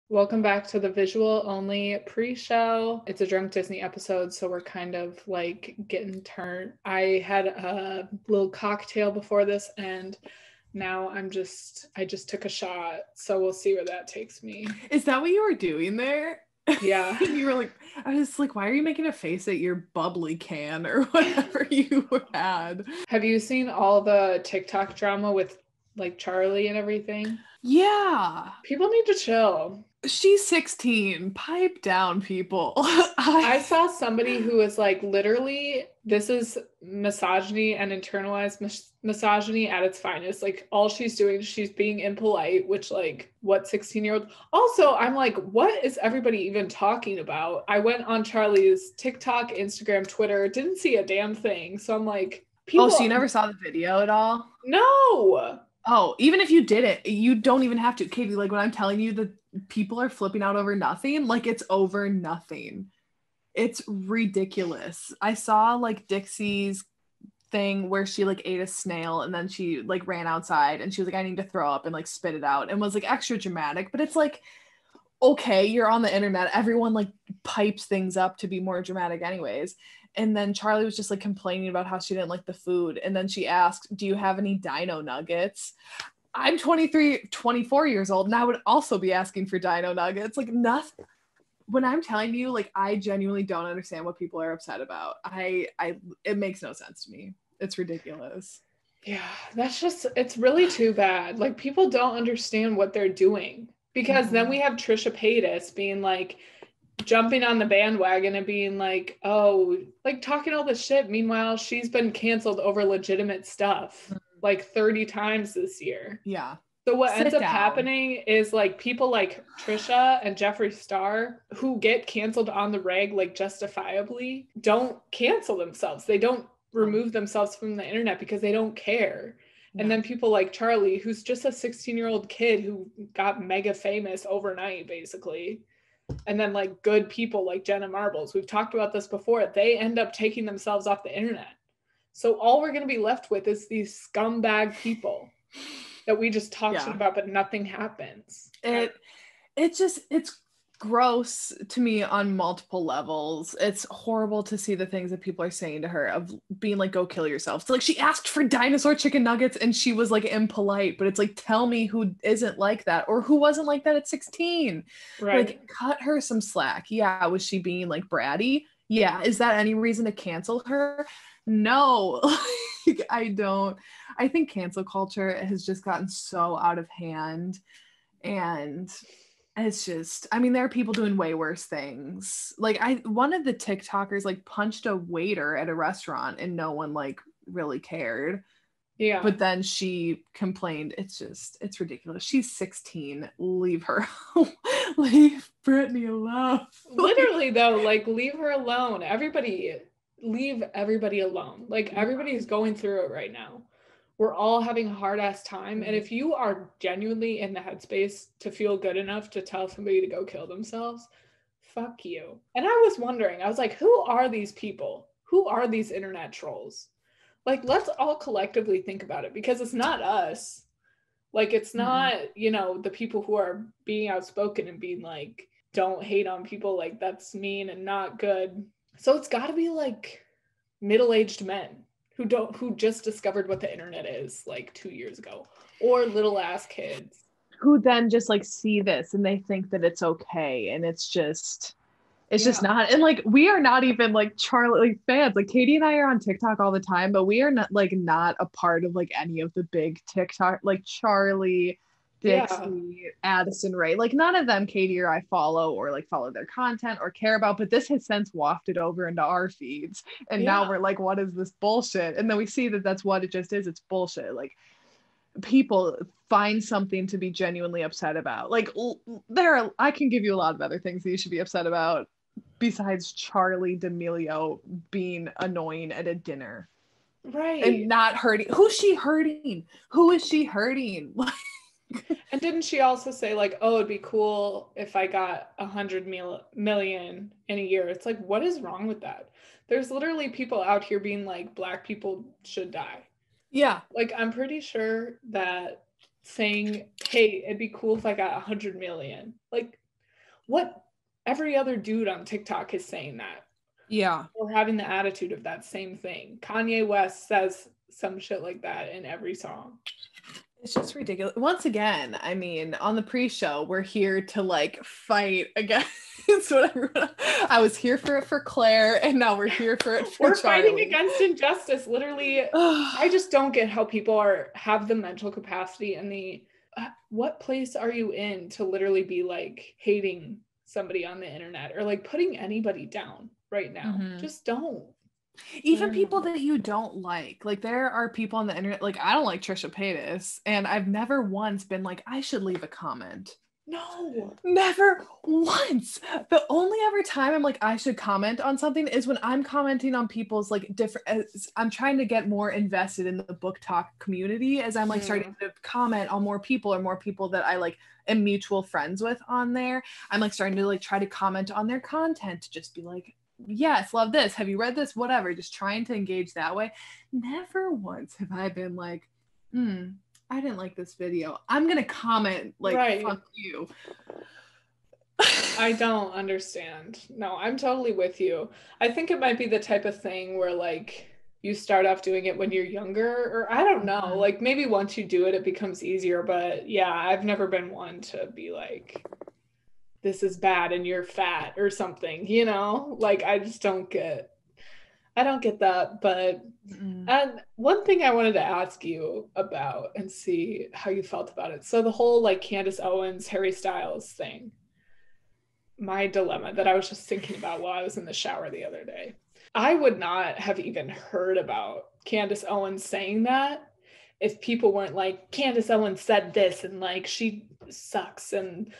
Welcome back to the visual only pre-show. It's a Drunk Disney episode, so we're kind of like getting turned. I had a little cocktail before this, and now I just took a shot, so we'll see where that takes me. Is that what you were doing there? Yeah. You were like, I was like, why are you making a face at your bubbly can or whatever you had? Have you seen all the TikTok drama with like Charli and everything? Yeah. People need to chill. She's 16. Pipe down, people. I saw somebody who was like, literally, this is misogyny and internalized misogyny at its finest. Like, all she's doing is she's being impolite, which, like, what 16-year-old? Also, I'm like, what is everybody even talking about? I went on Charli's TikTok, Instagram, Twitter, didn't see a damn thing. So I'm like, people. Oh, so you never saw the video at all? No. Oh, even if you did it, you don't even have to. Katie, like when I'm telling you that people are flipping out over nothing, like it's over nothing. It's ridiculous. I saw like Dixie's thing where she like ate a snail and then she like ran outside and she was like, I need to throw up and like spit it out and was like extra dramatic. But it's like, okay, you're on the internet. Everyone like pipes things up to be more dramatic anyways. And then Charli was just like complaining about how she didn't like the food. And then she asked, do you have any dino nuggets? I'm 24 years old and I would also be asking for dino nuggets. Like nothing. When I'm telling you, like, I genuinely don't understand what people are upset about. It makes no sense to me. It's ridiculous. Yeah, it's really too bad. Like, people don't understand what they're doing. Because then we have Trisha Paytas being like, jumping on the bandwagon and being like, oh, like talking all this shit. Meanwhile, she's been canceled over legitimate stuff like 30 times this year. Yeah. So what ends up happening is like people like Trisha and Jeffree Star who get canceled on the reg, like justifiably, don't cancel themselves. They don't remove themselves from the internet because they don't care. Yeah. And then people like Charli, who's just a 16-year-old kid who got mega famous overnight, basically. And then like good people like Jenna Marbles, we've talked about this before, they end up taking themselves off the internet. So all we're going to be left with is these scumbag people that we just talk shit about, but nothing happens. It's gross to me on multiple levels. It's horrible to see the things that people are saying to her of being like, go kill yourself. So like she asked for dinosaur chicken nuggets and she was like impolite, but it's like, tell me who isn't like that or who wasn't like that at 16. Right. Like cut her some slack. Yeah. Was she being like bratty? Yeah. Is that any reason to cancel her? No. Like, I think cancel culture has just gotten so out of hand. And it's just, I mean, there are people doing way worse things. Like one of the TikTokers like punched a waiter at a restaurant and no one like really cared. Yeah. But then she complained. It's ridiculous. She's 16. Leave her. Leave Brittany alone. Literally though, like leave her alone. Leave everybody alone. Like everybody's going through it right now. We're all having a hard ass time. And if you are genuinely in the headspace to feel good enough to tell somebody to go kill themselves, fuck you. And I was wondering, I was like, who are these people? Who are these internet trolls? Like, let's all collectively think about it because it's not us. Like, it's not, the people who are being outspoken and being like, don't hate on people, like that's mean and not good. So it's got to be like middle-aged men who just discovered what the internet is like 2 years ago, or little ass kids who then just like see this and they think that it's okay, and it's just not. And like we are not even like Charli fans. Like Katie and I are on TikTok all the time, but we are not a part of like any of the big TikTok, like Charli, Dixie, Addison Rae, like none of them Katie or I follow or like follow their content or care about, but this has since wafted over into our feeds and now we're like, what is this bullshit? And then we see that that's what it just is. It's bullshit. Like people find something to be genuinely upset about. Like I can give you a lot of other things that you should be upset about besides Charli D'Amelio being annoying at a dinner. Right. And not hurting. Who is she hurting? And didn't she also say like, oh, it'd be cool if I got 100 million in a year? It's like, what is wrong with that? There's literally people out here being like, Black people should die. Yeah. Like, I'm pretty sure that saying, hey, it'd be cool if I got 100 million. Like, what every other dude on TikTok is saying that. Yeah. Or having the attitude of that same thing. Kanye West says some shit like that in every song. It's just ridiculous. Once again, I mean, on the pre-show, we're here to like fight against whatever. I was here for it for Claire, and now we're here for it for We're Charli. Fighting against injustice. Literally, I just don't get how people have the mental capacity and the what place are you in to literally be like hating somebody on the internet or like putting anybody down right now. Just don't. Even people that you don't like there are people on the internet, like I don't like Trisha Paytas, and I've never once been like, I should leave a comment. No, never once. The only ever time I'm like, I should comment on something is when I'm commenting on people's like different, I'm trying to get more invested in the book talk community as I'm like starting to comment on more people that I like am mutual friends with on there. I'm like starting to like try to comment on their content to just be like, yes, love this, have you read this, whatever, just trying to engage that way. Never once have I been like, I didn't like this video, I'm gonna comment like fuck you. I don't understand. No, I'm totally with you. I think it might be the type of thing where like you start off doing it when you're younger, or I don't know, like maybe once you do it, it becomes easier. But yeah, I've never been one to be like, this is bad and you're fat or something, you know, like I don't get that. But and one thing I wanted to ask you about and see how you felt about it. So the whole like Candace Owens, Harry Styles thing, my dilemma that I was just thinking about while I was in the shower the other day. I would not have even heard about Candace Owens saying that if people weren't like, Candace Owens said this and like she sucks and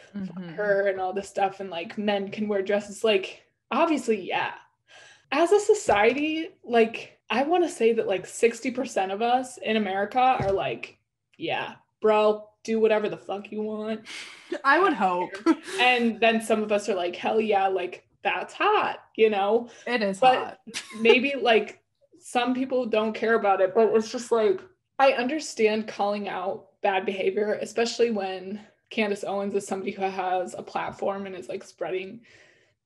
her and all this stuff and like men can wear dresses. Like obviously, yeah. As a society, like I want to say that like 60% of us in America are like, yeah, bro, do whatever the fuck you want. I would hope. And then some of us are like, hell yeah, like that's hot, you know? It is hot. Maybe like some people don't care about it, but it's just like, I understand calling out bad behavior, especially when Candace Owens is somebody who has a platform and is like spreading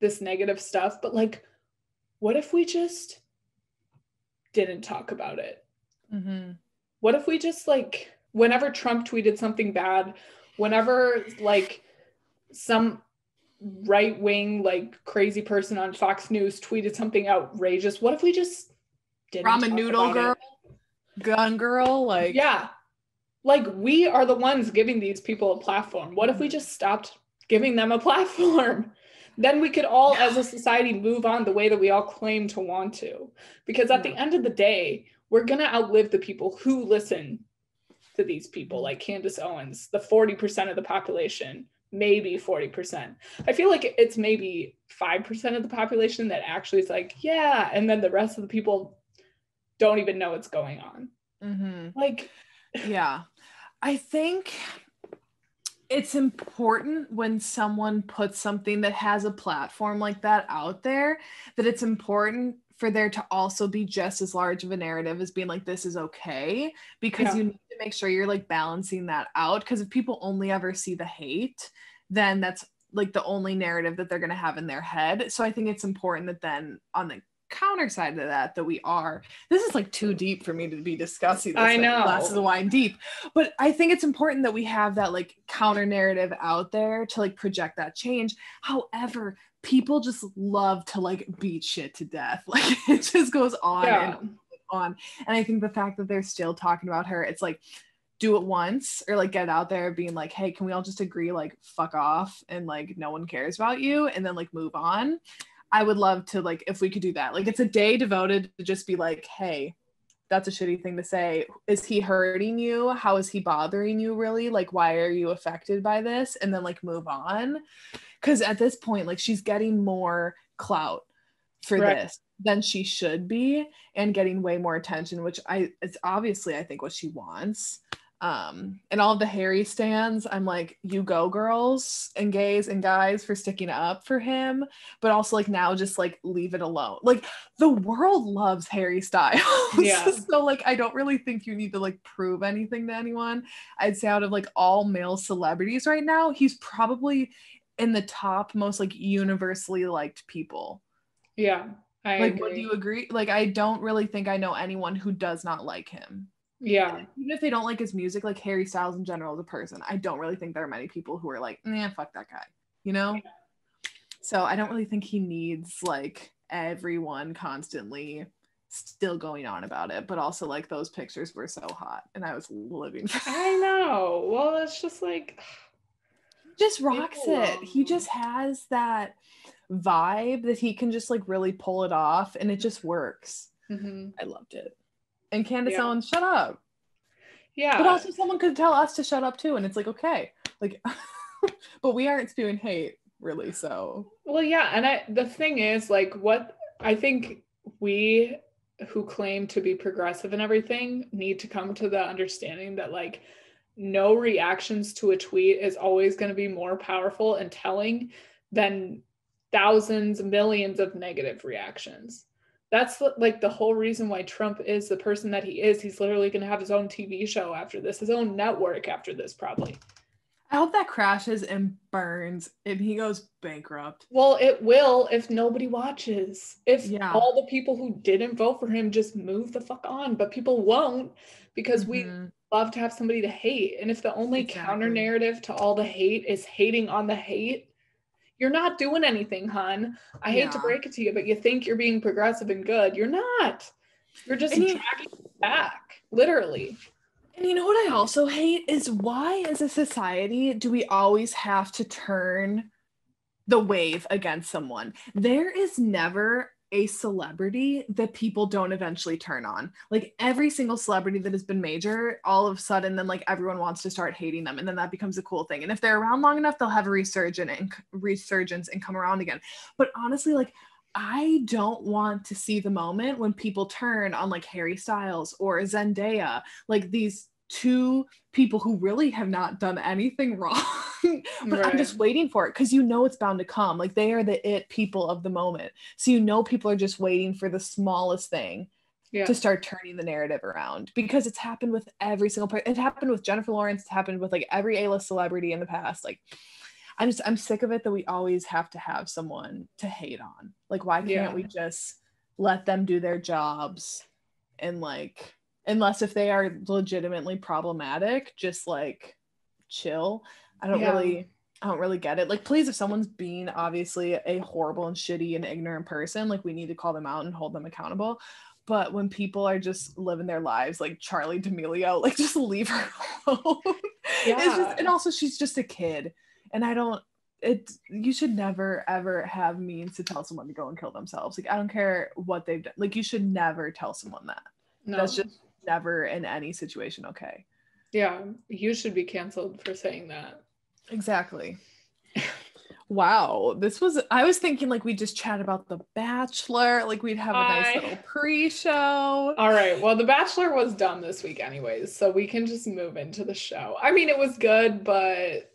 this negative stuff. But like, what if we just didn't talk about it? What if we just like, whenever Trump tweeted something bad, whenever like some right-wing like crazy person on Fox News tweeted something outrageous, what if we just didn't ramen noodle girl, gun girl, like yeah, like we are the ones giving these people a platform. What if we just stopped giving them a platform? Then we could all as a society move on the way that we all claim to want to, because at the end of the day, we're gonna outlive the people who listen to these people like Candace Owens, the 40% of the population, maybe 40%. I feel like it's maybe 5% of the population that actually is like, yeah, and then the rest of the people don't even know what's going on. Like, yeah, I think it's important when someone puts something that has a platform like that out there, that it's important for there to also be just as large of a narrative as being like, this is okay, because you need to make sure you're like balancing that out. Because if people only ever see the hate, then that's like the only narrative that they're going to have in their head. So I think it's important that then on the counter side of that we are, this is like too deep for me to be discussing this, I know, glasses of wine deep, but I think it's important that we have that like counter narrative out there to like project that change. However, people just love to like beat shit to death, like it just goes on and on. And I think the fact that they're still talking about her, it's like, do it once or like get out there being like, hey, can we all just agree like fuck off and like no one cares about you, and then like move on. I would love to, like, if we could do that. Like, it's a day devoted to just be like, hey, that's a shitty thing to say. Is he hurting you? How is he bothering you, really? Like, why are you affected by this? And then, like, move on. Because at this point, like, she's getting more clout for this than she should be, and getting way more attention, which it's obviously, I think, what she wants. And all the Harry stands, I'm like, you go girls and gays and guys for sticking up for him, but also like now just like leave it alone. Like the world loves Harry Styles. So like I don't really think you need to like prove anything to anyone. I'd say out of like all male celebrities right now, he's probably in the top most like universally liked people. Yeah, I like agree. Would you agree? Like I don't really think I know anyone who does not like him. Yeah. Even if they don't like his music, like Harry Styles in general as a person, I don't really think there are many people who are like, nah, fuck that guy, you know? Yeah. So I don't really think he needs like everyone constantly still going on about it, but also like those pictures were so hot and I was living for I know. Well, it's just like he just rocks it. He just has that vibe that he can just like really pull it off and it just works. I loved it. And Candace Owens, shut up. Yeah. But also someone could tell us to shut up too and it's like okay. Like but we aren't spewing hate really, so. Well, yeah, and the thing is like what I think we who claim to be progressive and everything need to come to the understanding that like no reactions to a tweet is always going to be more powerful and telling than thousands, millions of negative reactions. That's like the whole reason why Trump is the person that he is. He's literally going to have his own TV show after this, his own network after this, probably. I hope that crashes and burns and he goes bankrupt. Well, it will if nobody watches. If all the people who didn't vote for him just move the fuck on, but people won't because we love to have somebody to hate. And if the only counter narrative to all the hate is hating on the hate, you're not doing anything, hon. I hate to break it to you, but you think you're being progressive and good. You're not. You're just dragging it back, literally. And you know what I also hate is why as a society do we always have to turn the wave against someone? There is never a celebrity that people don't eventually turn on. Like every single celebrity that has been major, all of a sudden then like everyone wants to start hating them and then that becomes a cool thing. And if they're around long enough, they'll have a resurgence and come around again. But honestly, like I don't want to see the moment when people turn on like Harry Styles or Zendaya, like these two people who really have not done anything wrong. But I'm just waiting for it because you know it's bound to come. Like they are the it people of the moment. So you know people are just waiting for the smallest thing to start turning the narrative around because it's happened with every single person. It happened with Jennifer Lawrence. It's happened with like every A-list celebrity in the past. Like I'm sick of it that we always have to have someone to hate on. Like why can't we just let them do their jobs and like unless if they are legitimately problematic, just like chill. I don't really get it. Like, please, if someone's being obviously a horrible and shitty and ignorant person, like we need to call them out and hold them accountable. But when people are just living their lives like Charli D'Amelio, like just leave her alone. It's just, and also she's just a kid. And you should never ever have means to tell someone to go and kill themselves. Like I don't care what they've done. Like you should never tell someone that. No. That's just never in any situation okay. Yeah, you should be canceled for saying that. Exactly. Wow, I was thinking like we just chat about The Bachelor, like we'd have a nice little pre-show. All right, well, The Bachelor was done this week anyways, so we can just move into the show. I mean, it was good, but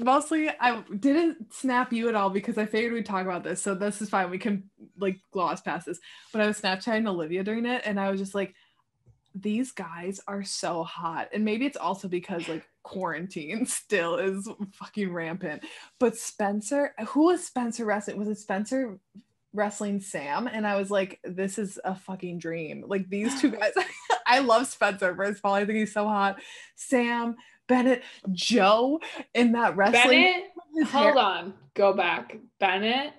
mostly I didn't snap you at all because I figured we'd talk about this, so this is fine. We can like gloss past this. But I was Snapchatting Olivia during it, and I was just like, these guys are so hot. And maybe it's also because like quarantine still is fucking rampant. But Spencer, who was Spencer wrestling? Was it Spencer wrestling Sam? And I was like, this is a fucking dream. Like these two guys, I love Spencer. First of all, I think he's so hot. Sam, Bennett, Joe in that wrestling. Bennett, hold on, go back. Bennett.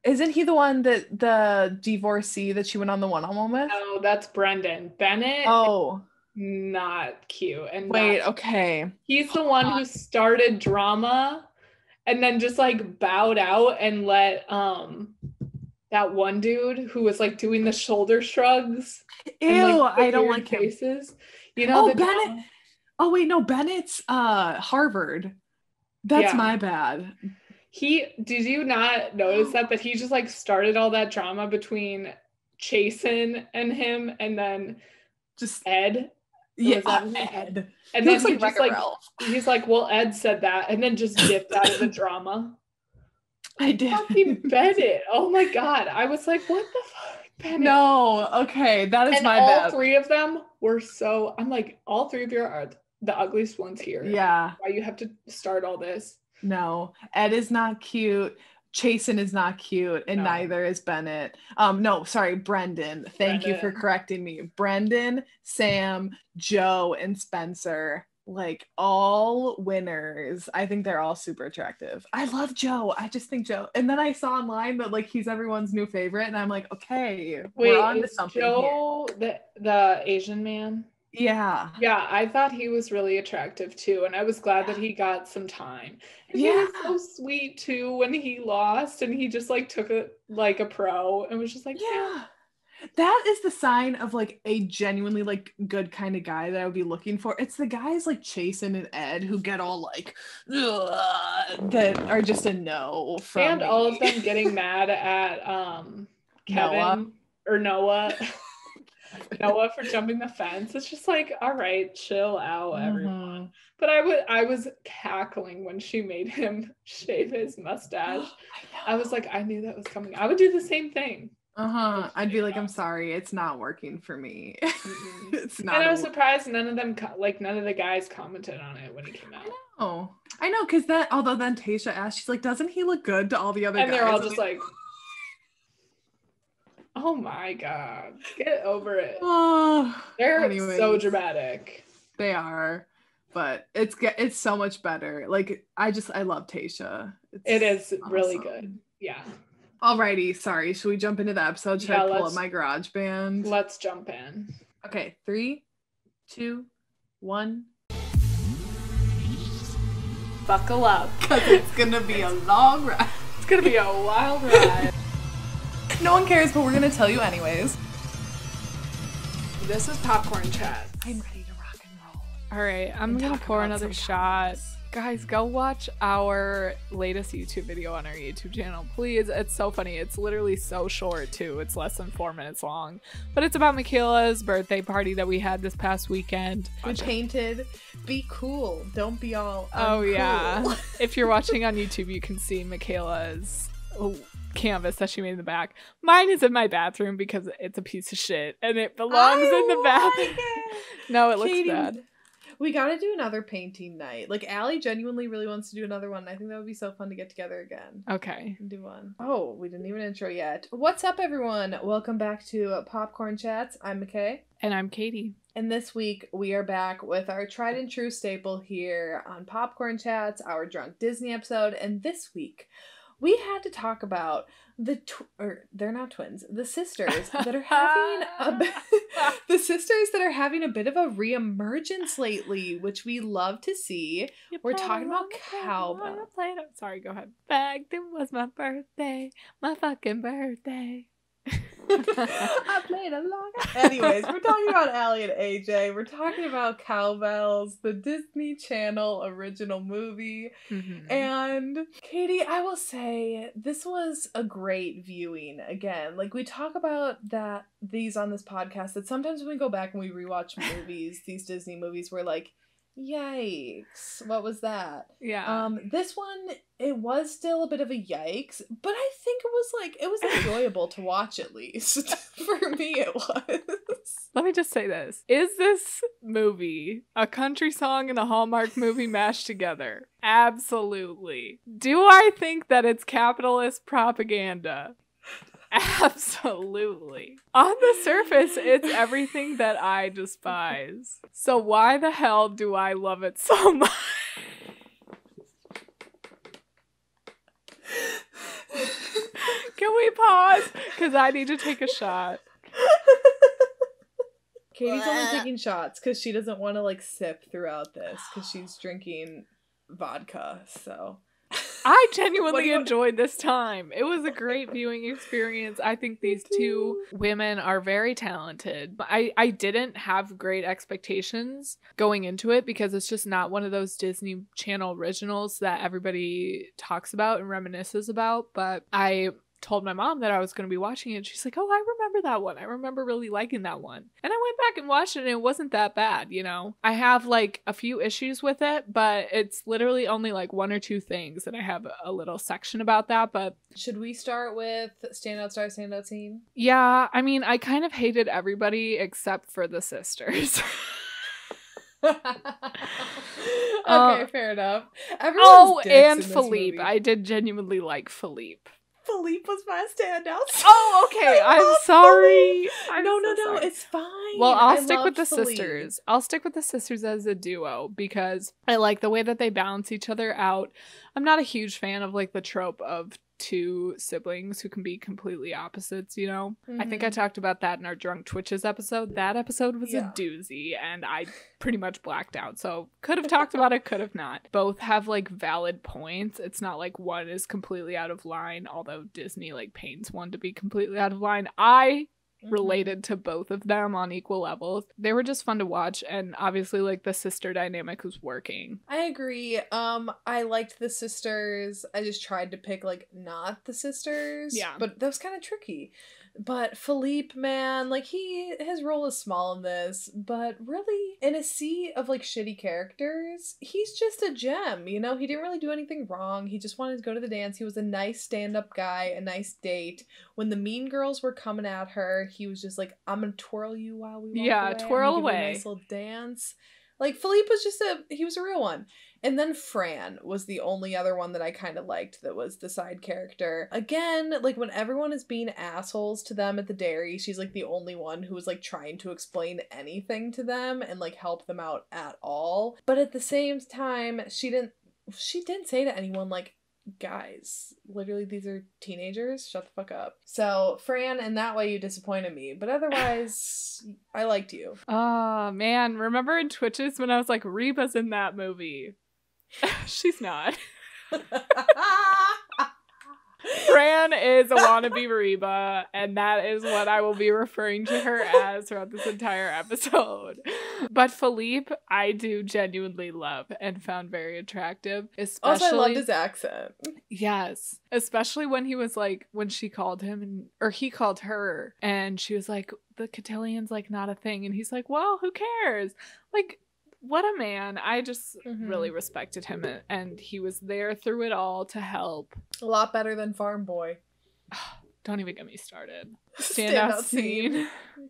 Isn't he the one that the divorcee that she went on the one-on-one with? No, that's Brendan. Bennett. Oh, not cute. And okay. He's the one who started drama and then just like bowed out and let that one dude who was like doing the shoulder shrugs. Ew, and, like, I don't like faces. You know, Bennett. Drama? Oh wait, no, Bennett's Harvard. That's my bad. Did you not notice that he just like started all that drama between Chasen and him and then just Ed? Ed. And then he just like he's like, well, Ed said that, and then just dipped out of the drama. I did. Fucking Bennett. Oh my god. I was like, what the fuck, Bennett? No, okay, that is my bad. All three of them were I'm like, all three of you are the ugliest ones here. Yeah. Why you have to start all this? No, Ed is not cute. Chasen is not cute, and neither is Bennett. No, sorry, Brendan. Thank you for correcting me. Brendan, Sam, Joe, and Spencer, like all winners. I think they're all super attractive. I love Joe. I just think Joe. And then I saw online that like he's everyone's new favorite, and I'm like, okay, wait, we're on to something Joe here. the Asian man? Yeah. Yeah, I thought he was really attractive too, and I was glad that he got some time. And he was so sweet too when he lost, and he just like took it like a pro and was just like, yeah. That is the sign of like a genuinely like good kind of guy that I would be looking for. It's the guys like Chasen and Ed who get all like that are just a no from and me. all of them getting mad at Kevin Noah for jumping the fence. It's just like, all right, chill out, everyone. But I was cackling when she made him shave his mustache. I was like, I knew that was coming. I would do the same thing. I'd be like, I'm sorry, it's not working for me. It's not. And I was surprised none of the guys commented on it when he came out. I know, because although then Tayshia asked, she's like, doesn't he look good to all the other guys? And they're all just like, oh my god, get over it. They're so dramatic. They are, but it's so much better. Like I love Tayshia. It is awesome. Really good. Yeah. Alrighty, sorry. Should we jump into the episode? Should I pull up my garage band? Let's jump in. Okay, 3, 2, 1. Buckle up. Because it's gonna be a long ride. It's gonna be a wild ride. No one cares, but we're gonna tell you anyways. This is Popcorn Chat. I'm ready to rock and roll. All right, I'm gonna pour another shot. Guys, go watch our latest YouTube video on our YouTube channel, please. It's so funny. It's literally so short, too. It's less than 4 minutes long. But it's about Michaela's birthday party that we had this past weekend. We painted, be cool. Don't be all uncool. Oh, yeah. If you're watching on YouTube, you can see Michaela's canvas that she made in the back. Mine is in my bathroom because it's a piece of shit and it belongs in the bathroom. No, it looks bad. We gotta do another painting night. Like, Allie genuinely really wants to do another one. I think that would be so fun to get together again. Okay. Do one. Oh, we didn't even intro yet. What's up, everyone? Welcome back to Popcorn Chats. I'm Michae. And I'm Katie. And this week, we are back with our tried and true staple here on Popcorn Chats, our Drunk Disney episode. And this week, we had to talk about they're not twins, the sisters that are having a bit of a reemergence lately, which we love to see. We're talking about cowbell. Sorry, go ahead. Back then was my birthday, my fucking birthday. I played along. Anyways, we're talking about Allie and AJ. We're talking about Cowbells, the Disney Channel original movie. And Katie, I will say this was a great viewing again. Like, we talk about these on this podcast, that sometimes when we go back and we rewatch movies, these Disney movies, we're like, yikes, what was that? Yeah. This one, it was still a bit of a yikes, but I think it was enjoyable to watch, at least. For me, it was. Let me just say this. Is this movie a country song and a Hallmark movie mashed together? Absolutely. Do I think that it's capitalist propaganda? Absolutely. On the surface, it's everything that I despise. So why the hell do I love it so much? Can we pause? Because I need to take a shot. Katie's only taking shots because she doesn't want to like sip throughout this because she's drinking vodka, so... I genuinely enjoyed this time. It was a great viewing experience. I think these two women are very talented. I didn't have great expectations going into it because it's just not one of those Disney Channel originals that everybody talks about and reminisces about. But I told my mom that I was going to be watching it. She's like, oh, I remember that one. I remember really liking that one. And I went back and watched it and it wasn't that bad, you know? I have like a few issues with it, but it's literally only like 1 or 2 things. And I have a little section about that, but... Should we start with standout star, standout scene? Yeah, I mean, I kind of hated everybody except for the sisters. Okay, fair enough. Everyone's dicks and in this Philippe. movie. I did genuinely like Philippe. Philippe was my standout. Oh, okay. I'm sorry. No, sorry. it's fine. Well, I'll I stick with the loved Philippe. sisters. I'll stick with the sisters as a duo because I like the way that they balance each other out. I'm not a huge fan of like the trope of two siblings who can be completely opposites, you know? I think I talked about that in our Drunk Twitches episode. That episode was a doozy and I pretty much blacked out. So could have talked about it, could have not. Both have like valid points. It's not like one is completely out of line, although Disney like paints one to be completely out of line. I related to both of them on equal levels. They were just fun to watch, and obviously like the sister dynamic was working. I agree. I liked the sisters. I just tried to pick like not the sisters. Yeah. But that was kind of tricky. But Philippe, man, like his role is small in this, but really in a sea of like shitty characters, he's just a gem, you know? He didn't really do anything wrong. He just wanted to go to the dance. He was a nice stand-up guy, a nice date. When the mean girls were coming at her, he was just like, I'm gonna twirl you while we walk away. Twirl away. A nice little dance. Like, Philippe was just he was a real one. And then Fran was the only other one that I kind of liked that was the side character. Again, like, when everyone is being assholes to them at the dairy, she's, like, the only one who was, like, trying to explain anything to them and, like, help them out at all. But at the same time, she didn't say to anyone, like, guys, literally these are teenagers, shut the fuck up. So Fran, in that way you disappointed me, but otherwise I liked you. Oh man, remember in Twitches when I was like, Reba's in that movie? She's not. Fran is a wannabe Reba, and that is what I will be referring to her as throughout this entire episode. But Philippe, I do genuinely love and found very attractive. Especially, also, I loved his accent. Yes. Especially when he was like, when she called him, or he called her, and she was like, the cotilion's like not a thing. And he's like, well, who cares? Like, what a man. I just really respected him, and he was there through it all to help. A lot better than Farm Boy. Don't even get me started. Standout scene.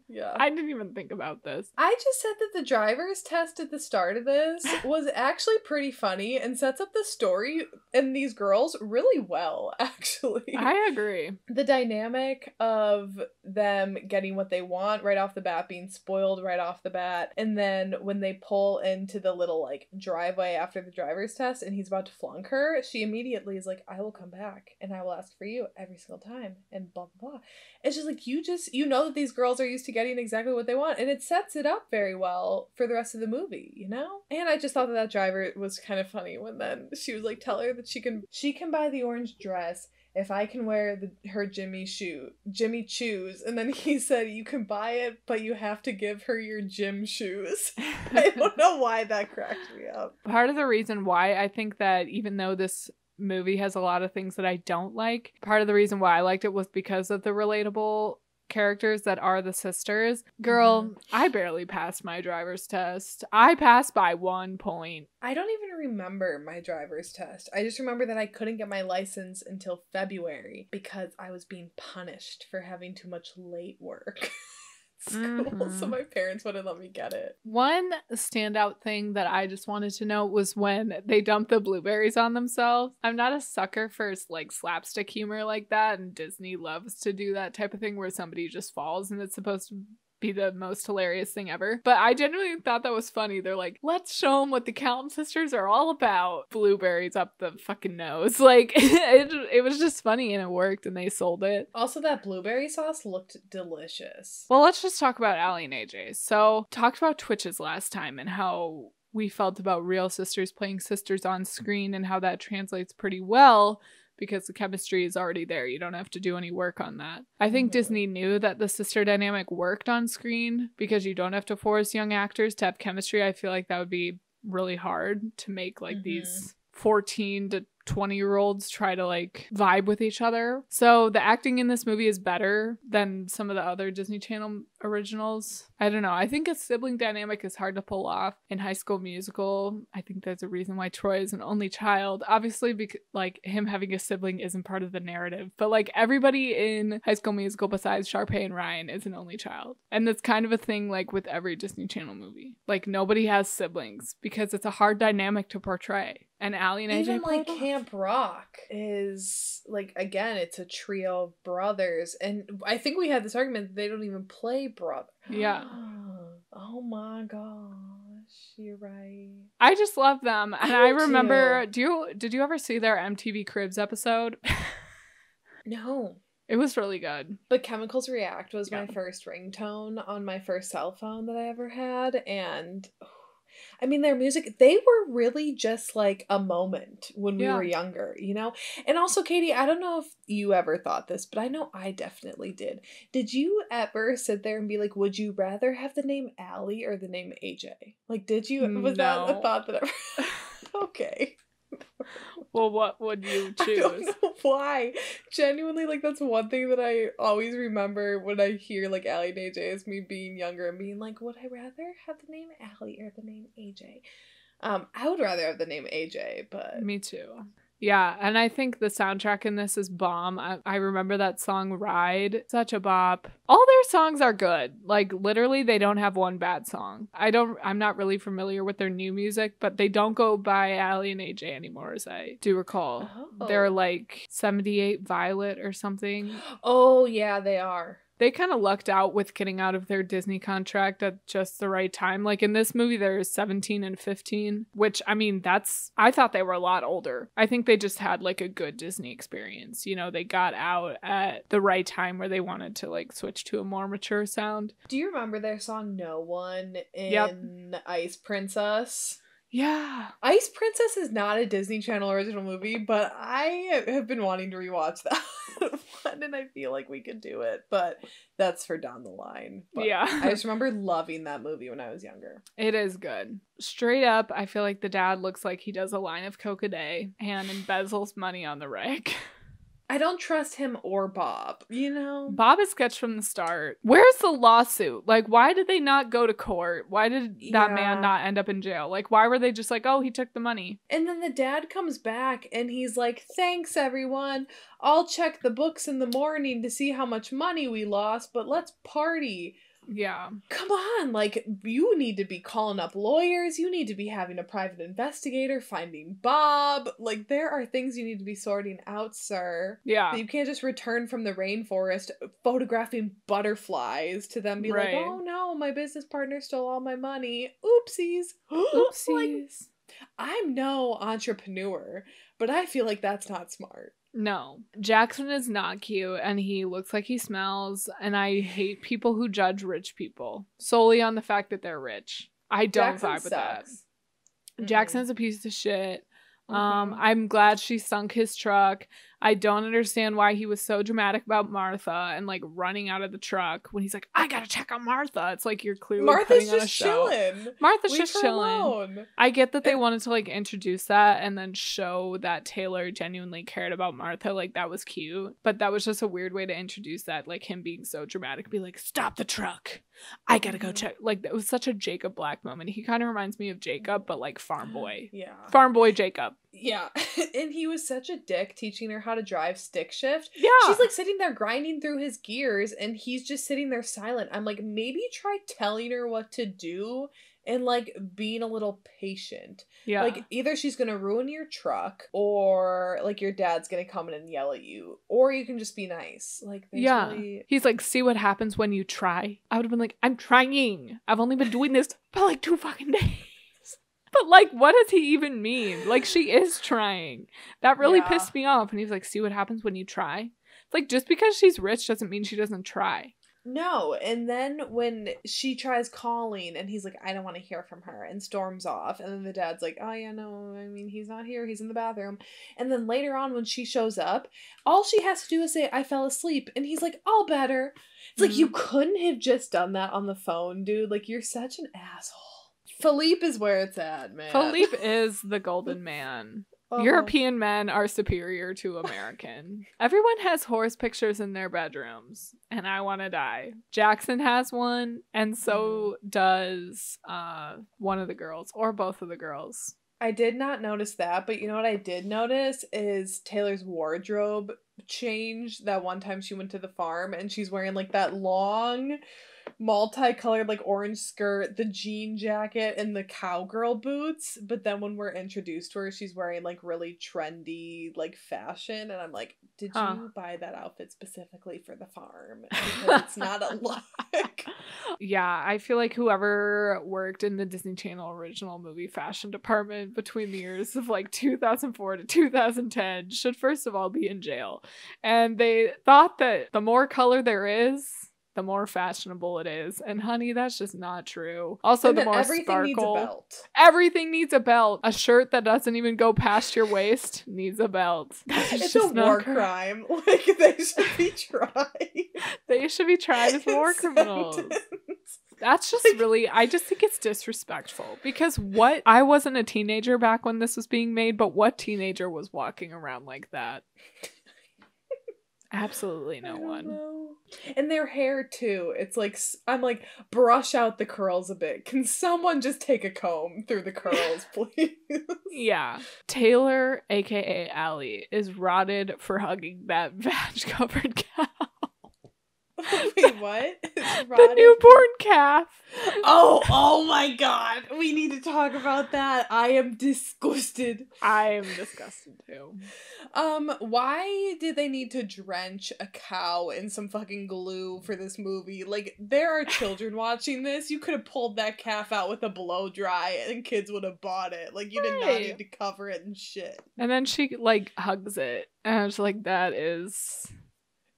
Yeah. I didn't even think about this. I just said that the driver's test at the start of this was actually pretty funny and sets up the story and these girls really well, actually. I agree. The dynamic of them getting what they want right off the bat, being spoiled right off the bat, and then when they pull into the little, like, driveway after the driver's test and he's about to flunk her, she immediately is like, I will come back and I will ask for you every single time, and blah, blah, blah. It's just like, you know that these girls are used to getting exactly what they want, and it sets it up very well for the rest of the movie, you know? And I just thought that driver was kind of funny when then she was like, tell her that she can buy the orange dress if I can wear her Jimmy shoes. And then he said, you can buy it, but you have to give her your gym shoes. I don't know why that cracked me up. Part of the reason why I think that even though this movie has a lot of things that I don't like, part of the reason why I liked it was because of the relatable characters that are the sisters. Girl, I barely passed my driver's test. I passed by 1 point. I don't even remember my driver's test. I just remember that I couldn't get my license until February because I was being punished for having too much late work. School, so my parents wouldn't let me get it. One standout thing that I just wanted to note was when they dumped the blueberries on themselves. I'm not a sucker for like slapstick humor like that, and Disney loves to do that type of thing where somebody just falls and it's supposed to be the most hilarious thing ever. But I genuinely thought that was funny. They're like, let's show them what the Counting Sisters are all about. Blueberries up the fucking nose. Like, it was just funny and it worked and they sold it. Also, that blueberry sauce looked delicious. Well, let's just talk about Allie and AJ. So, talked about Twitches last time and how we felt about real sisters playing sisters on screen and how that translates pretty well because the chemistry is already there. You don't have to do any work on that. I think Disney knew that the sister dynamic worked on screen because you don't have to force young actors to have chemistry. I feel like that would be really hard to make like these 14 to 20-year-olds try to like vibe with each other. So the acting in this movie is better than some of the other Disney Channel originals. I don't know. I think a sibling dynamic is hard to pull off in High School Musical. I think there's a reason why Troy is an only child. Obviously, because like him having a sibling isn't part of the narrative, but like everybody in High School Musical besides Sharpay and Ryan is an only child. And that's kind of a thing like with every Disney Channel movie. Like nobody has siblings because it's a hard dynamic to portray. And Allie and AJ even like Camp Rock is like, again, it's a trio of brothers, and I think we had this argument that they don't even play brother. Yeah. Oh my gosh, you're right. I just love them, and I remember. Too. Did you ever see their MTV Cribs episode? No. It was really good. But Chemicals React was my first ringtone on my first cell phone that I ever had, and I mean, their music, they were really just like a moment when we were younger, you know? And also, Katie, I don't know if you ever thought this, but I know I definitely did. Did you ever sit there and be like, would you rather have the name Allie or the name AJ? Like, did you? Was that a thought that ever? Okay. Well, what would you choose? I don't know why. Genuinely, like, that's one thing that I always remember when I hear, like, Allie and AJ is me being younger and being like, would I rather have the name Allie or the name AJ? I would rather have the name AJ, but... Me too. Yeah, and I think the soundtrack in this is bomb. I remember that song Ride, such a bop. All their songs are good. Like literally they don't have one bad song. I'm not really familiar with their new music, but they don't go by Allie and AJ anymore as I do recall. Oh. They're like 78 Violet or something. Oh yeah, they are. They kind of lucked out with getting out of their Disney contract at just the right time. Like in this movie, there's 17 and 15, which I mean, I thought they were a lot older. I think they just had like a good Disney experience. You know, they got out at the right time where they wanted to like switch to a more mature sound. Do you remember their song No One in Ice Princess? Yeah. Ice Princess is not a Disney Channel original movie, but I have been wanting to rewatch that one, and I feel like we could do it, but that's for down the line. But yeah. I just remember loving that movie when I was younger. It is good. Straight up, I feel like the dad looks like he does a line of Coke a day and embezzles money on the reg. I don't trust him or Bob, you know? Bob is sketched from the start. Where's the lawsuit? Like, why did they not go to court? Why did that man not end up in jail? Like, why were they just like, oh, he took the money? And then the dad comes back and he's like, thanks, everyone. I'll check the books in the morning to see how much money we lost, but let's party. Yeah. Come on, like, you need to be calling up lawyers, you need to be having a private investigator, finding Bob. Like, there are things you need to be sorting out, sir. Yeah. You can't just return from the rainforest photographing butterflies to them be like, oh no, my business partner stole all my money. Oopsies. Oopsies. Like, I'm no entrepreneur, but I feel like that's not smart. No. Jackson is not cute and he looks like he smells, and I hate people who judge rich people solely on the fact that they're rich. I don't vibe with that. Mm-hmm. Jackson's a piece of shit. I'm glad she sunk his truck. I don't understand why he was so dramatic about Martha and like running out of the truck when he's like, I gotta check on Martha. It's like you're clearly Martha's putting on a just show. chilling. Martha's Leave just her chilling. Alone. I get that they wanted to like introduce that and then show that Taylor genuinely cared about Martha. Like that was cute, but that was just a weird way to introduce that. Like him being so dramatic, be like, stop the truck. I gotta go check. Like that was such a Jacob Black moment. He kind of reminds me of Jacob, but like farm boy. Yeah. Farm boy Jacob. Yeah. And he was such a dick teaching her how to drive stick shift. Yeah. She's like sitting there grinding through his gears and he's just sitting there silent. I'm like, maybe try telling her what to do and like being a little patient. Yeah. Like either she's gonna ruin your truck or like your dad's gonna come in and yell at you, or you can just be nice. Like really... He's like, see what happens when you try. I would have been like, I'm trying. I've only been doing this for like 2 fucking days. But like, what does he even mean? Like, she is trying. That really pissed me off. And he's like, see what happens when you try? It's like, just because she's rich doesn't mean she doesn't try. No. And then when she tries calling and he's like, I don't want to hear from her, and storms off. And then the dad's like, oh yeah, no, I mean, he's not here. He's in the bathroom. And then later on when she shows up, all she has to do is say, I fell asleep. And he's like, all better. It's like, you couldn't have just done that on the phone, dude. Like, you're such an asshole. Philippe is where it's at, man. Philippe is the golden man. European men are superior to American. Everyone has horse pictures in their bedrooms, and I want to die. Jackson has one, and so does one of the girls, or both of the girls. I did not notice that, but you know what I did notice is Taylor's wardrobe change that one time she went to the farm, and she's wearing like that long multicolored like orange skirt, the jean jacket, and the cowgirl boots. But then when we're introduced to her, she's wearing like really trendy like fashion, and I'm like, did you buy that outfit specifically for the farm? Because it's not a look. Yeah, I feel like whoever worked in the Disney Channel original movie fashion department between the years of like 2004 to 2010 should first of all be in jail. And they thought that the more color there is, the more fashionable it is. And honey, that's just not true. Also, the more everything sparkle. Needs a belt. Everything needs a belt. A shirt that doesn't even go past your waist needs a belt. It's a war crime. Like, they should be tried. They should be tried as war criminals. That's just really, I just think it's disrespectful. Because I wasn't a teenager back when this was being made, but what teenager was walking around like that? Absolutely no one. Know. And their hair too. It's like, I'm like, brush out the curls a bit. Can someone just take a comb through the curls, please? Yeah. Taylor, aka Allie, is rotted for hugging that vag-covered cow. Wait, what? The newborn calf. Oh my god. We need to talk about that. I am disgusted. I am disgusted too. Why did they need to drench a cow in some fucking glue for this movie? Like, there are children watching this. You could have pulled that calf out with a blow dry and kids would have bought it. Like, you did not need to cover it and shit. And then she, like, hugs it. And I was like, that is...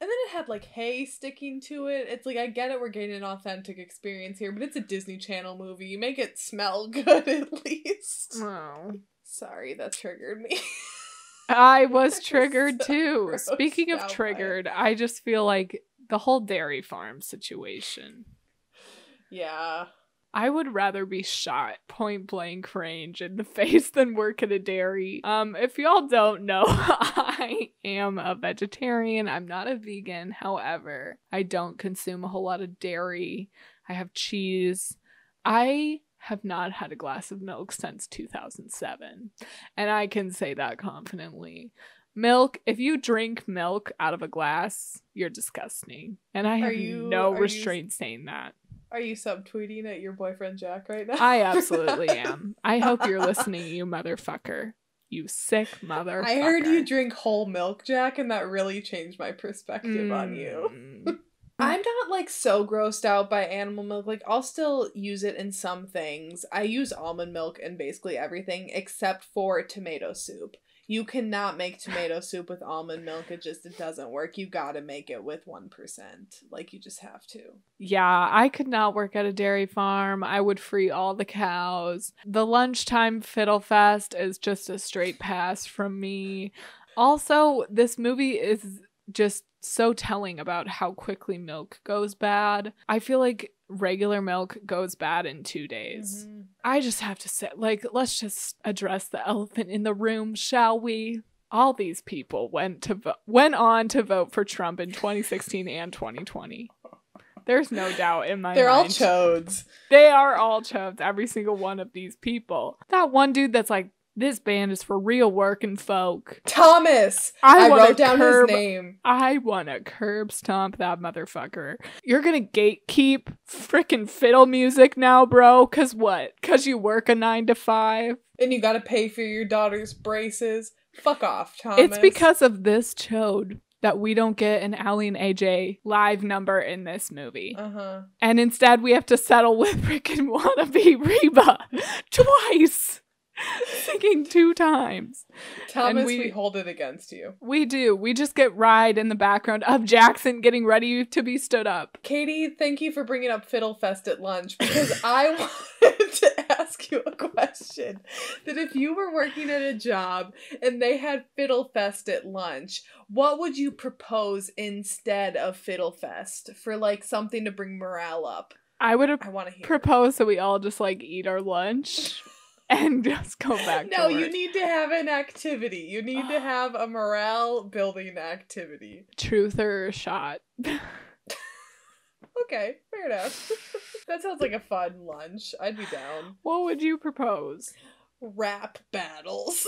And then it had, like, hay sticking to it. It's like, I get it, we're getting an authentic experience here, but it's a Disney Channel movie. You make it smell good, at least. Oh. Sorry, that triggered me. I was triggered, too. Speaking of triggered, I just feel like the whole dairy farm situation. Yeah. I would rather be shot point blank range in the face than work at a dairy. If y'all don't know, I am a vegetarian. I'm not a vegan. However, I don't consume a whole lot of dairy. I have cheese. I have not had a glass of milk since 2007. And I can say that confidently. Milk, if you drink milk out of a glass, you're disgusting. And I have no restraint saying that. Are you subtweeting at your boyfriend Jack right now? I absolutely am. I hope you're listening, you motherfucker. You sick motherfucker. I heard you drink whole milk, Jack, and that really changed my perspective on you. I'm not, like, so grossed out by animal milk. Like, I'll still use it in some things. I use almond milk in basically everything except for tomato soup. You cannot make tomato soup with almond milk. It doesn't work. You gotta make it with 1%. Like, you just have to. Yeah, I could not work at a dairy farm. I would free all the cows. The lunchtime fiddle fest is just a straight pass from me. Also, this movie is just so telling about how quickly milk goes bad. I feel like regular milk goes bad in 2 days. Mm-hmm. I just have to say, like, let's just address the elephant in the room, shall we? All these people went on to vote for Trump in 2016 and 2020. There's no doubt in my mind. They're all chodes. They are all chodes, every single one of these people. That one dude that's like, this band is for real working folk. Thomas! I wrote down his name. I want to curb stomp that motherfucker. You're gonna gatekeep frickin' fiddle music now, bro? Cause what? Cause you work a 9 to 5? And you gotta pay for your daughter's braces? Fuck off, Thomas. It's because of this chode that we don't get an Allie and AJ live number in this movie. And instead we have to settle with frickin' wannabe Reba twice. Singing 2 times. Thomas, we hold it against you. We do. We just get Ride in the background of Jackson getting ready to be stood up. Katie, thank you for bringing up Fiddle Fest at lunch, because I wanted to ask you a question. That if you were working at a job and they had Fiddle Fest at lunch, what would you propose instead of Fiddle Fest for, like, something to bring morale up? I would propose that we all just, like, eat our lunch. and just go back to No, work. you need to have an activity. You need to have a morale building activity. Truth or shot. Okay, fair enough. That sounds like a fun lunch. I'd be down. What would you propose? Rap battles.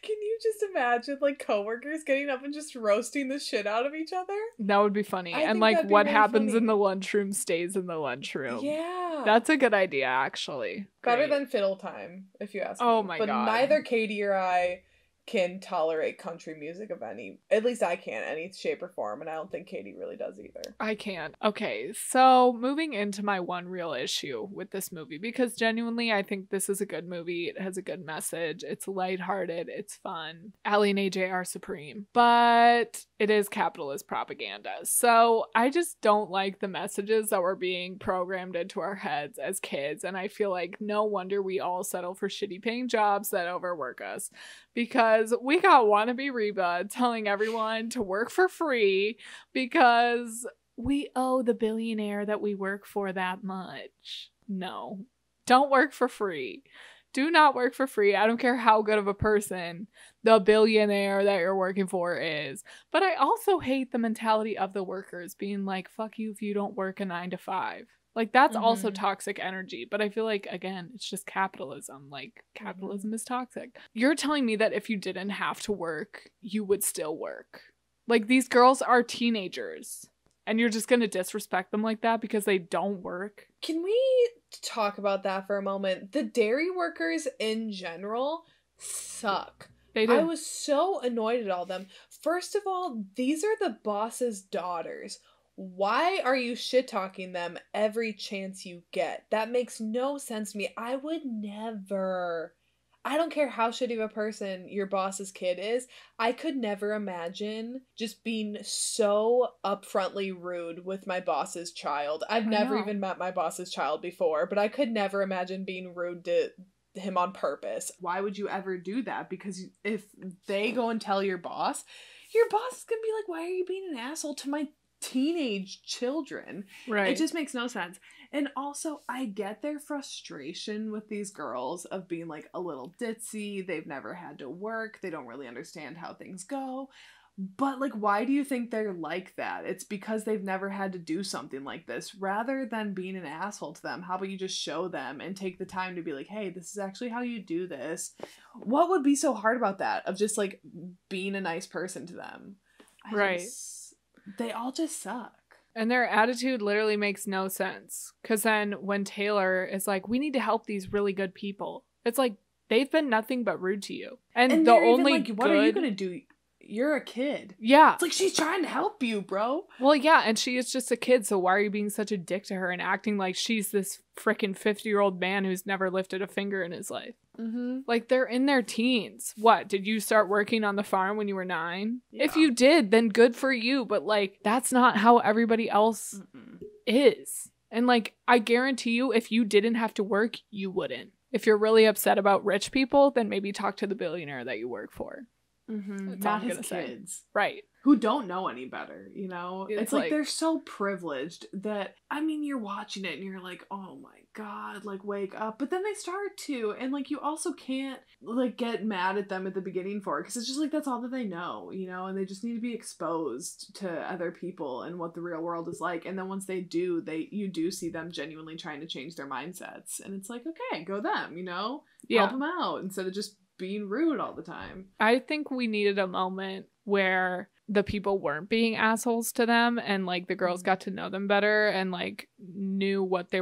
Can you just imagine like coworkers getting up and just roasting the shit out of each other? That would be funny. I And think like that'd be what really happens funny. in the lunchroom stays in the lunchroom. Yeah. That's a good idea, actually. better Great. than Fiddle Time, if you ask me. Oh my but God. neither Katie or I can tolerate country music of any, at least I can't, any shape or form, and I don't think Katie really does either. I can't. Okay, so moving into my one real issue with this movie, because genuinely I think this is a good movie. It has a good message. It's lighthearted. It's fun. Allie and AJ are supreme. But it is capitalist propaganda. So I just don't like the messages that were being programmed into our heads as kids. And I feel like no wonder we all settle for shitty paying jobs that overwork us. Because we got wannabe Reba telling everyone to work for free because we owe the billionaire that we work for that much. No, don't work for free. Do not work for free. I don't care how good of a person the billionaire that you're working for is. But I also hate the mentality of the workers being like, fuck you if you don't work a 9 to 5. Like, that's also toxic energy. But I feel like, again, it's just capitalism. Like, capitalism is toxic. You're telling me that if you didn't have to work, you would still work. Like, these girls are teenagers. And you're just going to disrespect them like that because they don't work? Can we talk about that for a moment? The dairy workers in general suck. They do. I was so annoyed at all of them. First of all, these are the boss's daughters. Why are you shit-talking them every chance you get? That makes no sense to me. I would never. I don't care how shitty of a person your boss's kid is. I could never imagine just being so upfrontly rude with my boss's child. I've never even met my boss's child before, but I could never imagine being rude to him on purpose. Why would you ever do that? Because if they go and tell your boss is gonna be like, why are you being an asshole to my teenage children? Right. It just makes no sense. And also, I get their frustration with these girls of being like a little ditzy. They've never had to work. They don't really understand how things go. But like, why do you think they're like that? It's because they've never had to do something like this. Rather than being an asshole to them, how about you just show them and take the time to be like, hey, this is actually how you do this. What would be so hard about that? Of just like being a nice person to them. They all just suck. And their attitude literally makes no sense. Because then when Taylor is like, we need to help these really good people, it's like, they've been nothing but rude to you. And the only like, what are you going to do? You're a kid. Yeah. It's like, she's trying to help you, bro. Well, yeah, and she is just a kid, so why are you being such a dick to her and acting like she's this freaking 50-year-old man who's never lifted a finger in his life? Like, they're in their teens. What, did you start working on the farm when you were 9? Yeah. If you did, then good for you, but like, that's not how everybody else is. And like, I guarantee you, if you didn't have to work, you wouldn't. If you're really upset about rich people, then maybe talk to the billionaire that you work for. Not his kids. Right. Who don't know any better, you know? It's like they're so privileged that, I mean, you're watching it and you're like, oh my God, like, wake up. But then they start to, and like, you also can't like get mad at them at the beginning for it, because it's just like, that's all that they know, you know? And they just need to be exposed to other people and what the real world is like. And then once they do, you do see them genuinely trying to change their mindsets. And it's like, okay, go them, you know? Yeah. Help them out instead of just being rude all the time. I think we needed a moment where the people weren't being assholes to them and like the girls got to know them better and like knew what the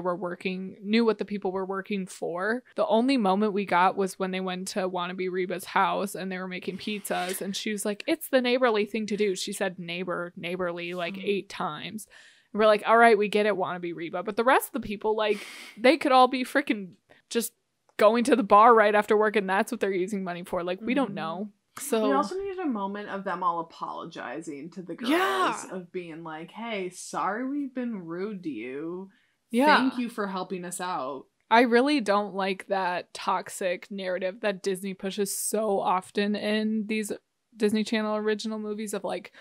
people were working for. The only moment we got was when they went to wannabe Reba's house and they were making pizzas and she was like, it's the neighborly thing to do. She said neighborly like 8 times. And we're like, all right, we get it, wannabe Reba. But the rest of the people, like, they could all be freaking just going to the bar right after work and that's what they're using money for. Like, we don't know. So we also needed a moment of them all apologizing to the girls, of being like, hey, sorry we've been rude to you. Thank you for helping us out. I really don't like that toxic narrative that Disney pushes so often in these Disney Channel original movies of like,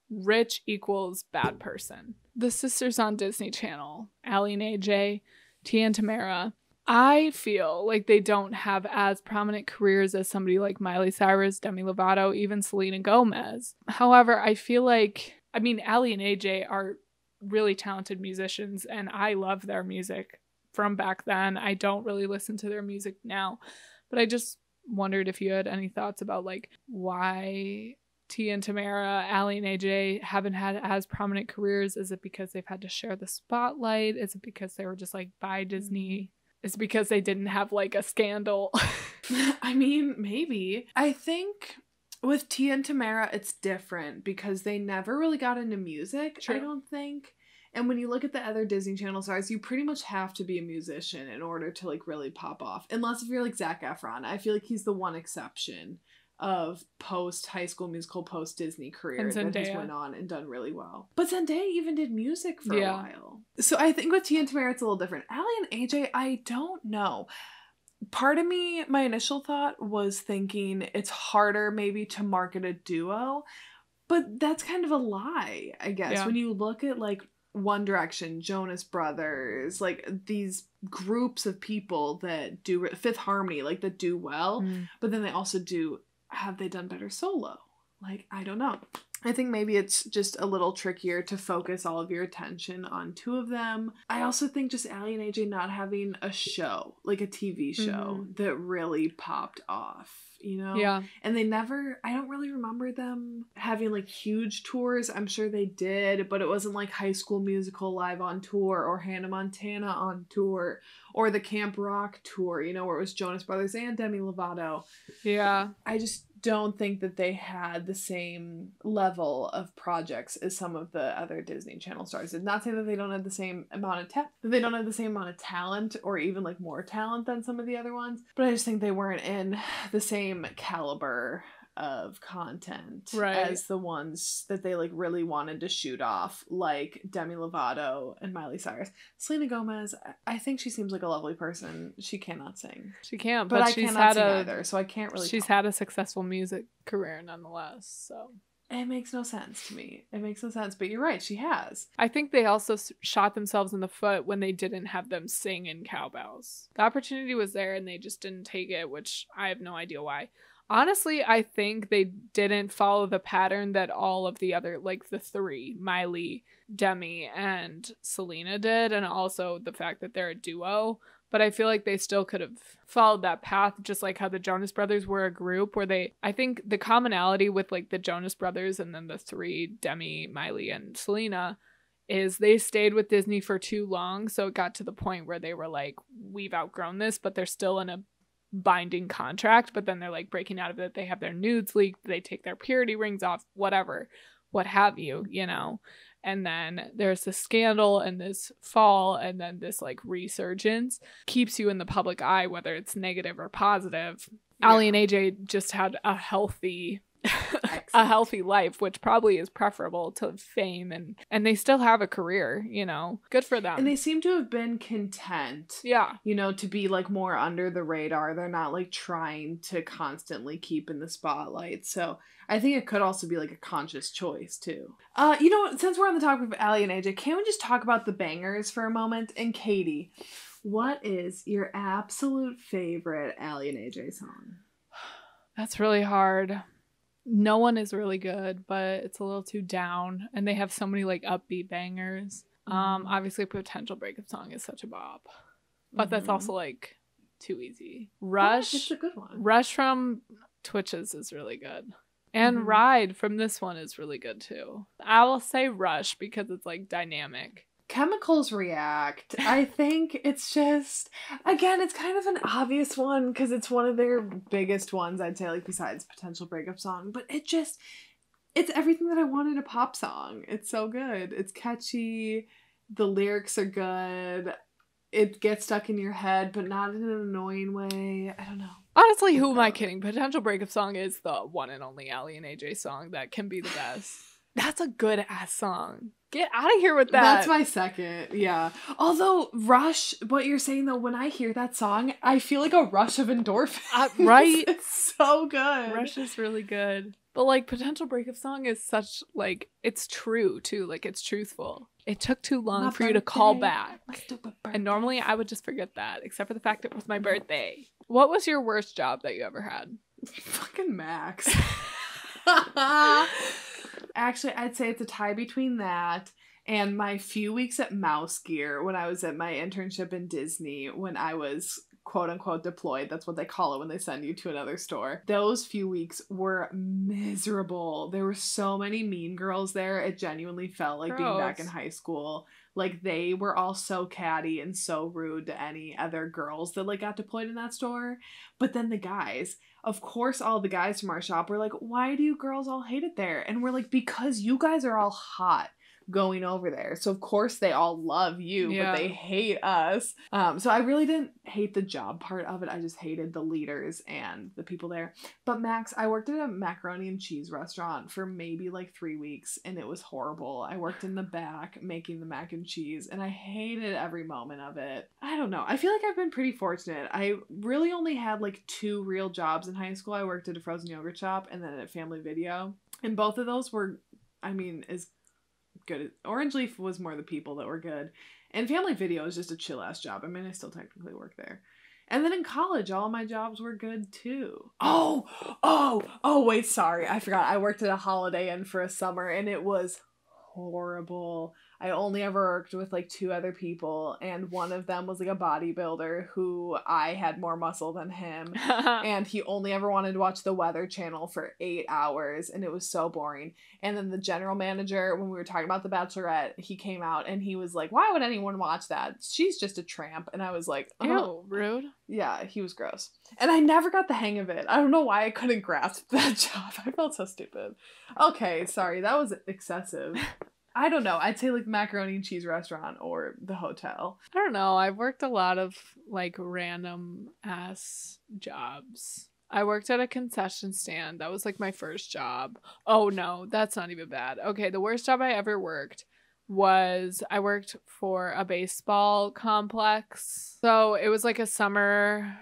rich equals bad person. The sisters on Disney Channel, Allie and AJ, Tia and Tamara, I feel like they don't have as prominent careers as somebody like Miley Cyrus, Demi Lovato, even Selena Gomez. However, I feel like, I mean, Ally and AJ are really talented musicians, and I love their music from back then. I don't really listen to their music now, but I just wondered if you had any thoughts about like why Tia and Tamara, Ally and AJ haven't had as prominent careers. Is it because they've had to share the spotlight? Is it because they were just like by Disney? Is it because they didn't have like a scandal? I mean, maybe. I think with Tia and Tamara, it's different because they never really got into music, True. I don't think. And when you look at the other Disney Channel stars, you pretty much have to be a musician in order to like really pop off. Unless if you're like Zac Efron. I feel like he's the one exception of post High School Musical, post Disney career And that has Zendaya. went on and done really well. But Zendaya even did music for Yeah. a while. So I think with Tia and Tamara it's a little different. Ally and AJ, I don't know. Part of me, my initial thought was thinking it's harder maybe to market a duo, but that's kind of a lie, I guess. Yeah. When you look at like One Direction, Jonas Brothers, like these groups of people that do Fifth Harmony, like that do well, but then they also do, have they done better solo? Like, I don't know. I think maybe it's just a little trickier to focus all of your attention on two of them. I also think just Ally and AJ not having a show, like a TV show, that really popped off, you know? Yeah. And they never, I don't really remember them having like huge tours. I'm sure they did, but it wasn't like High School Musical live on tour or Hannah Montana on tour or the Camp Rock tour, you know, where it was Jonas Brothers and Demi Lovato. Yeah. I just don't think that they had the same level of projects as some of the other Disney Channel stars. Did not say that they don't have the same amount of they don't have the same amount of talent or even like more talent than some of the other ones, but I just think they weren't in the same caliber of content as the ones that they like really wanted to shoot off, like Demi Lovato and Miley Cyrus. Selena Gomez, I think she seems like a lovely person. She cannot sing. She can't, But I she's cannot had sing either, so I can't really She's had a successful music career nonetheless, so it makes no sense to me. It makes no sense, but you're right, she has. I think they also shot themselves in the foot when they didn't have them sing in cowbells. The opportunity was there and they just didn't take it, which I have no idea why. Honestly, I think they didn't follow the pattern that all of the other, like the three, Miley, Demi, and Selena did, and also the fact that they're a duo. But I feel like they still could have followed that path, just like how the Jonas Brothers were a group where I think the commonality with like the Jonas Brothers and then the three, Demi, Miley, and Selena, is they stayed with Disney for too long. So it got to the point where they were like, we've outgrown this, but they're still in a binding contract, but then they're like breaking out of it. They have their nudes leaked, they take their purity rings off, whatever, what have you, you know. And then there's this scandal and this fall and then this like resurgence keeps you in the public eye, whether it's negative or positive. Yeah. Ally and AJ just had a healthy life, which probably is preferable to fame, and they still have a career, you know. Good for them. And they seem to have been content, you know, to be like more under the radar. They're not like trying to constantly keep in the spotlight. So I think it could also be like a conscious choice too. You know, since we're on the topic of Ally and AJ, can't we just talk about the bangers for a moment? And Katie, what is your absolute favorite Ally and AJ song? That's really hard. No one is really good, but it's a little too down, and they have so many like upbeat bangers. Obviously Potential Breakup Song is such a bop, but that's also like too easy. Rush, it's a good one. Rush from Twitches is really good, and Ride from this one is really good too. I will say Rush because it's like dynamic. Chemicals React. I think it's just, again, it's kind of an obvious one because it's one of their biggest ones, I'd say, like besides Potential Breakup Song. But it's everything that I want in a pop song. It's so good. It's catchy. The lyrics are good. It gets stuck in your head, but not in an annoying way. I don't know. Honestly, who am I kidding? Potential Breakup Song is the one and only Ally and AJ song that can be the best. That's a good ass song. Get out of here with that. That's my second, yeah. Although, Rush, what you're saying though, when I hear that song, I feel like a rush of endorphins. Right? It's so good. Rush is really good. But like potential breakup song is such like it's true too. Like it's truthful. It took too long for you to call back. And normally I would just forget that, except for the fact it was my birthday. What was your worst job that you ever had? Fucking Max. Actually, I'd say it's a tie between that and my few weeks at Mouse Gear when I was at my internship in Disney when I was quote unquote deployed. That's what they call it when they send you to another store. Those few weeks were miserable. There were so many mean girls there. It genuinely felt like being back in high school. Like they were all so catty and so rude to any other girls that like got deployed in that store. But then the guys, of course, all the guys from our shop were like, why do you girls all hate it there? And we're like, because you guys are all hot going over there. So of course they all love you, but they hate us. So I really didn't hate the job part of it. I just hated the leaders and the people there. But Max, I worked at a macaroni and cheese restaurant for maybe like 3 weeks and it was horrible. I worked in the back making the mac and cheese and I hated every moment of it. I don't know. I feel like I've been pretty fortunate. I really only had like 2 real jobs in high school. I worked at a frozen yogurt shop and then at Family Video. And both of those were, I mean, as good. Orange Leaf was more the people that were good. And Family Video is just a chill ass job. I mean, I still technically work there. And then in college, all of my jobs were good too. Wait, sorry. I forgot. I worked at a Holiday Inn for a summer and it was horrible. I only ever worked with like 2 other people and one of them was like a bodybuilder who I had more muscle than him and he only ever wanted to watch the Weather Channel for 8 hours and it was so boring. And then the general manager, when we were talking about the Bachelorette, he came out and he was like, why would anyone watch that? She's just a tramp. And I was like, ew, rude. Yeah, he was gross. And I never got the hang of it. I don't know why I couldn't grasp that job. I felt so stupid. Okay, sorry, that was excessive. I don't know. I'd say like the macaroni and cheese restaurant or the hotel. I don't know. I've worked a lot of like random ass jobs. I worked at a concession stand. That was like my first job. Oh no, that's not even bad. Okay, the worst job I ever worked was I worked for a baseball complex. So it was like a summer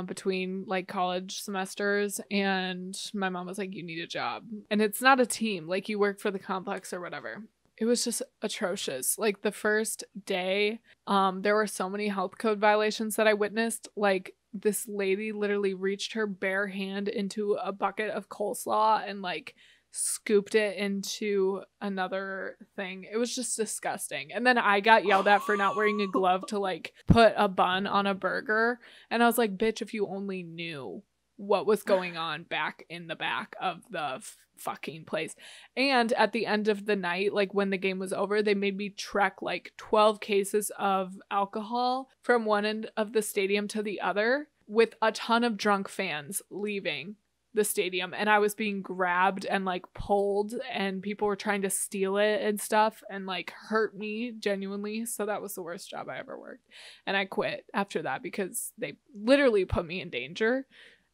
between like college semesters and my mom was like, you need a job. And it's not a team. Like you work for the complex or whatever. It was just atrocious. Like the first day, there were so many health code violations that I witnessed. Like this lady literally reached her bare hand into a bucket of coleslaw and like scooped it into another thing. It was just disgusting. And then I got yelled at for not wearing a glove to like put a bun on a burger. And I was like, bitch, if you only knew what was going on back in the back of the fucking place. And at the end of the night, like when the game was over, they made me trek like 12 cases of alcohol from one end of the stadium to the other with a ton of drunk fans leaving the stadium, and I was being grabbed and like pulled and people were trying to steal it and stuff and like hurt me genuinely. So that was the worst job I ever worked, and I quit after that because they literally put me in danger.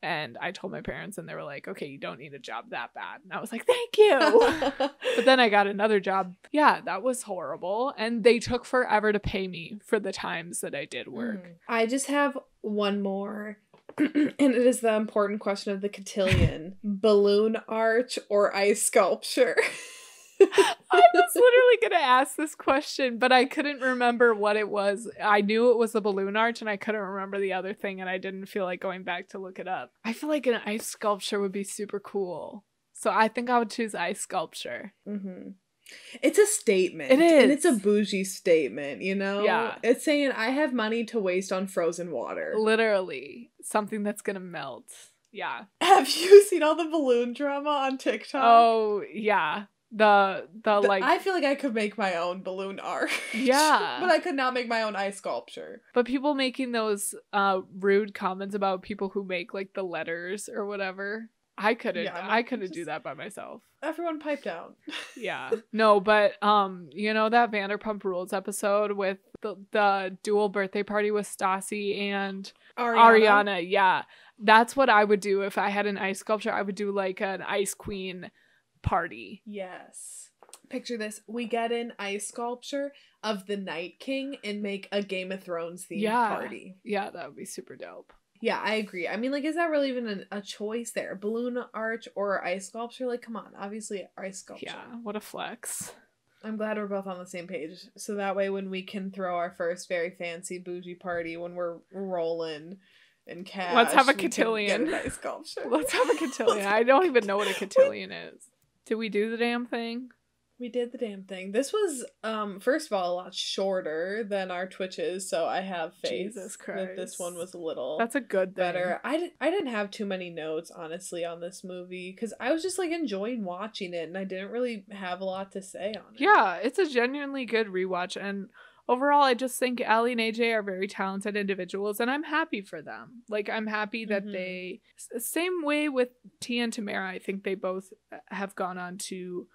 And I told my parents and they were like, okay, you don't need a job that bad. And I was like, thank you. But then I got another job. Yeah, that was horrible. And they took forever to pay me for the times that I did work. I just have one more. And it is the important question of the cotillion. Balloon arch or ice sculpture? I was literally going to ask this question, but I couldn't remember what it was. I knew it was a balloon arch and I couldn't remember the other thing and I didn't feel like going back to look it up. I feel like an ice sculpture would be super cool. So I think I would choose ice sculpture. Mm-hmm. It's a statement. It is. And it's a bougie statement, you know? Yeah. It's saying, I have money to waste on frozen water. Literally. Something that's going to melt. Yeah. Have you seen all the balloon drama on TikTok? Oh, yeah. The like I feel like I could make my own balloon arch. Yeah. But I could not make my own ice sculpture. But people making those rude comments about people who make like the letters or whatever. I couldn't do that by myself. Everyone pipe down. Yeah. No, but you know that Vanderpump Rules episode with the dual birthday party with Stassi and Ariana? Yeah. That's what I would do if I had an ice sculpture. I would do like an ice queen party. Yes. Picture this. We get an ice sculpture of the Night King and make a Game of Thrones themed party. Yeah, that would be super dope. Yeah, I agree. I mean, like, is that really even a choice there? Balloon arch or ice sculpture? Like, come on. Obviously, ice sculpture. Yeah, what a flex. I'm glad we're both on the same page. So that way when we can throw our first very fancy bougie party when we're rolling in cash. Let's have a we can cotillion. get an ice sculpture. Let's have a cotillion. I don't even know what a cotillion is. Did we do the damn thing? We did the damn thing. This was, first of all, a lot shorter than our Twitches, so I have faith Jesus Christ. that this one was a little That's a good thing. better. I didn't have too many notes, honestly, on this movie, because I was just, like, enjoying watching it, and I didn't really have a lot to say on it. Yeah, it's a genuinely good rewatch, and overall, I just think Allie and AJ are very talented individuals, and I'm happy for them. Like, I'm happy that they... Same way with Tia and Tamara, I think they both have gone on to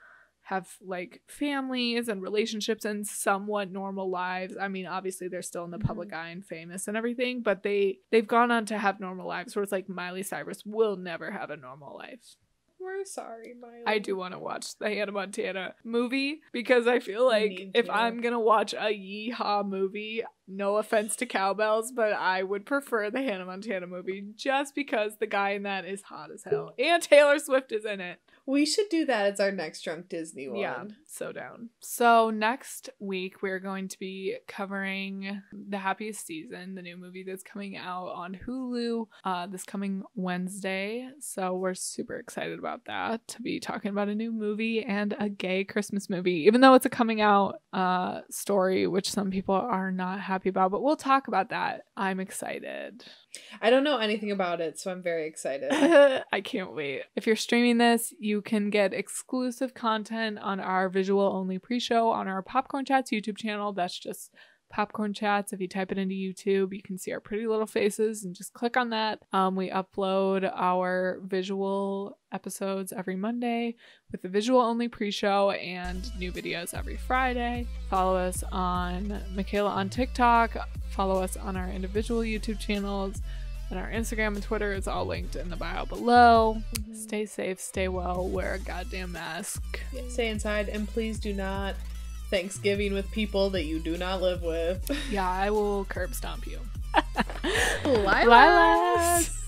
have, like, families and relationships and somewhat normal lives. I mean, obviously, they're still in the public eye and famous and everything, but they've gone on to have normal lives, where it's like Miley Cyrus will never have a normal life. We're sorry, Miley. I do want to watch the Hannah Montana movie because I feel like if I'm gonna watch a yeehaw movie, no offense to cowbells, but I would prefer the Hannah Montana movie just because the guy in that is hot as hell. And Taylor Swift is in it. We should do that as our next Drunk Disney one. Yeah, so down. So next week, we're going to be covering The Happiest Season, the new movie that's coming out on Hulu this coming Wednesday. So we're super excited about that, to be talking about a new movie and a gay Christmas movie, even though it's a coming out story, which some people are not happy about, but we'll talk about that. I'm excited. I don't know anything about it, so I'm very excited. I can't wait. If you're streaming this, you can get exclusive content on our visual only pre-show on our Popcorn Chats YouTube channel. That's just Popcorn Chats. If you type it into YouTube, you can see our pretty little faces and just click on that. We upload our visual episodes every Monday with the visual only pre-show and new videos every Friday. Follow us on Michaela on TikTok. Follow us on our individual YouTube channels, and our Instagram and Twitter is all linked in the bio below. Stay safe, stay well, wear a goddamn mask. Stay inside, and please do not Thanksgiving with people that you do not live with. Yeah, I will curb stomp you. LYLAS!